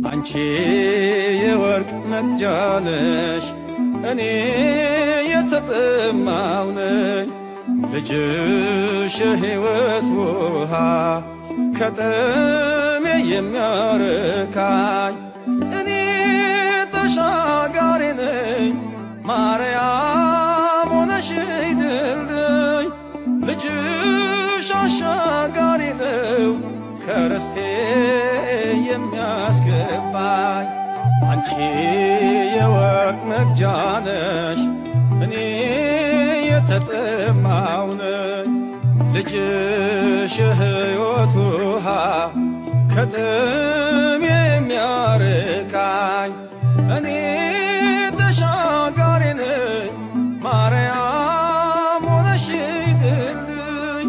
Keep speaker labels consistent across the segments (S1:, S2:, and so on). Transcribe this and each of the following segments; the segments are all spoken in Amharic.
S1: አንቺ የወርቅ መቅጃ ነሽ እኔ የተጠማው ነኝ ልጅሽ የሕይወት ውሃ ከጥሜ የሚያረካኝ እኔ ተሻጋሪ ነኝ ማርያም ሆነሽኝ ድልድይ ልጅሽ አሻጋሪ ነው ከርስቴ የሚያስገባኝ አንቺ የወርቅ መቅጃ ነሽ እኔ የተጠማው ነኝ ልጅሽ የሕይወት ውሃ ከጥሜ የሚያረካኝ እኔ ተሻጋሪ ነኝ ማርያም ሆነሽኝ ድልድይ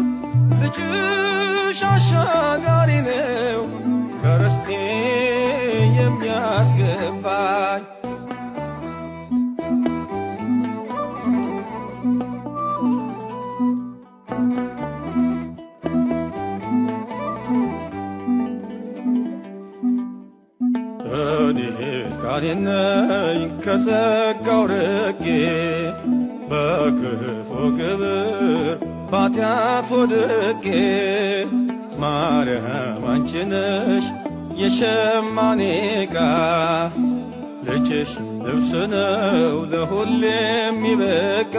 S1: ልጅሽ አሻጋሪ ነው ከርስቴ የሚያስገባኝ እኔ ጋኔን ነኝ ከጸጋው ርቄ በክፉ ግብር ባጢአት ወድቄ ማርያም አንቺ ነሽ የሸማኔ ዕቃ ልጅሽ ልብስ ነው ለሁሌ የሚበቃ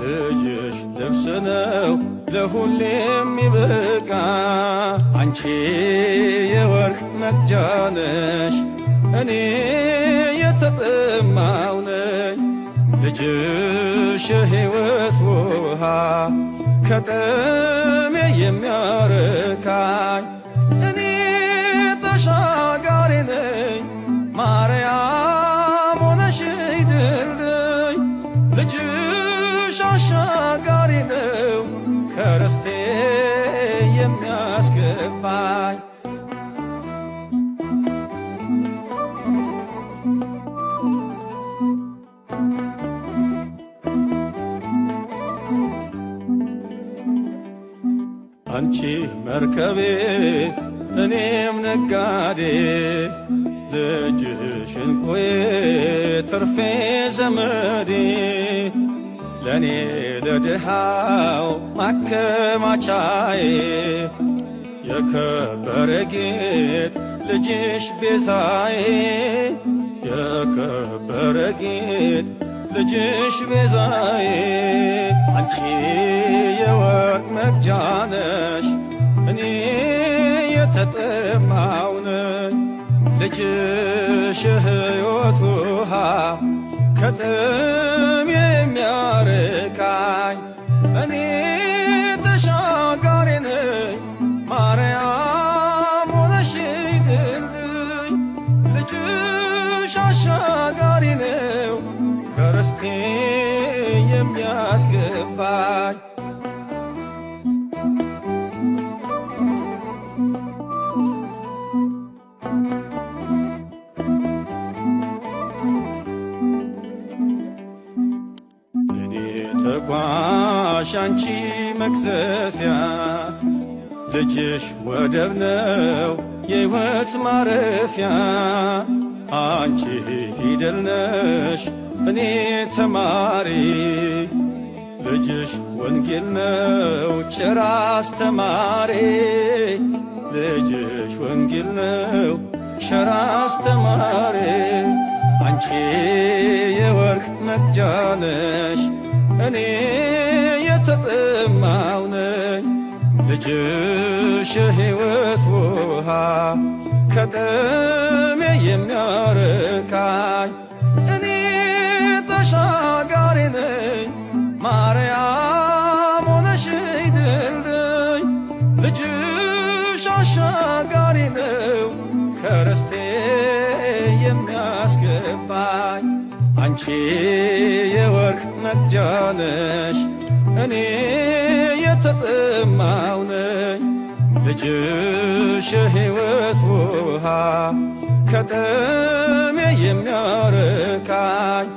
S1: ልጅሽ ልብስ ነው ለሁሌ የሚበቃ አንቺ የወርቅ መቅጃ ነሽ እኔ የተጠማው ነኝ ልጅሽ የሕይወት ውሃ ከጥሜ የሚያረካኝ እኔ ተሻጋሪ ነኝ ማርያም ሆነሽኝ ድልድይ ልጅሽ አሻጋሪ ነው ከርስቴ የሚያስገባኝ አንቺ መርከቤ እኔም ነጋዴ ልጅሽ እንቁዬ ትርፌ ዘመዴ ለእኔ ለድሃው ማከማቻዬ የከበረ ጌጥ ልጅሽ ቤዛዬ የከበረ ጌጥ ልጅሽ ቤዛዬ አንቺ የወርቅ መቅጃ ነሽ እኔ የተጠማው ነኝ ልጅሽ የሕይወት ውሃ ከጥሜ የሚያረካኝ እኔ ተሻጋሪ ነኝ ማርያም ሆነሽኝ ድልድይ ልጅሽ አሻጋሪ ነው ከርስቴ የሚያስገባኝ እኔ ተጓዥ አንቺ መቅዘፊያ ልጅሽ ወደብ ነው የሕይወት ማረፊያ አንቺ ፊደል ነሽ እኔ ተማሪ ልጅሽ ወንጌል ነው ቸር አስተማሪ ልጅሽ ወንጌል ነው ቸር አስተማሪ አንቺ የወርቅ መቅጃ ነሽ እኔ የተጠማው ነኝ ልጅሽ የሕይወት ውሃ ከጥሜ የሚያረካኝ እኔ ተሻጋሪ ነኝ ማርያም ሆነሽኝ ድልድይ ልጅሽ አሻጋሪ ነው ከርስቴ የሚያስገባኝ አንቺ የወርቅ መቅጃ ነሽ እኔ የተጠማው ነኝ ልጅሽ የሕይወት ውሃ ከጥሜ የሚያረካኝ